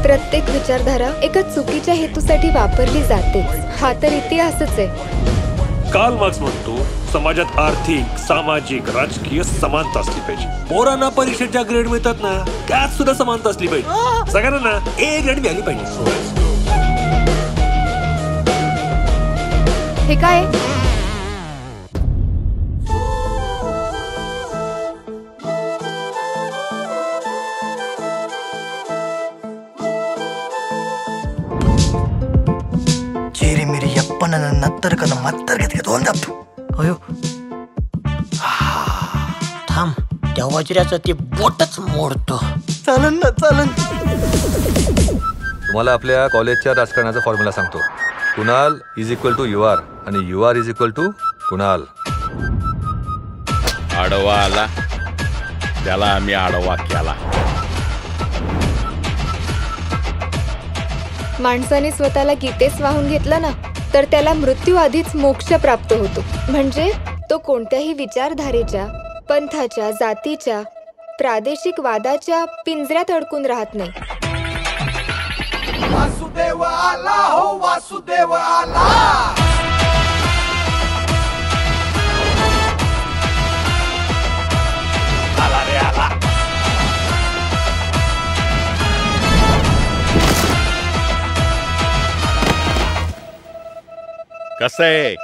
प्रत्येक विचारधारा एका चुकीच्या हेतूसाठी वापरली जाते. हा तर इतिहासच आहे. कार्ल मार्क्स म्हणतो समाजात आर्थिक, सामाजिक, राजकीय समानता असली पाहिजे. पोरांना परीक्षेच्या ग्रेड मिळतात ना, त्यात सुद्धा समानता असली पाहिजे. सगळ्यांना ए ग्रेड मिळाली पाहिजे. हे काय? चेरी मेरी यप्पन नत्तर कदम मत्तर घेत घेत होऊन अयो थांब, त्या वज्राचं ते बोटच मोडतो. चालन ना चालन. तुम्हाला आपल्या कॉलेजच्या राजकारणाचा फॉर्म्युला सांगतो. Kunal is equal to U R आणि U R is equal to Kunal. आडवा आला त्याला आम्ही आडवा केला. माणसाने स्वतःला गीतेस वाहून घेतला ना, तर त्याला मृत्यू आधीच मोक्ष प्राप्त होतो. म्हणजे तो कोणत्याही विचारधारेच्या, पंथाच्या, जातीच्या, प्रादेशिक वादाच्या पिंजऱ्यात अडकून राहत नाही. वासुदेव आला हो, वासुदेव आला. आला रे आला. कसं आहे?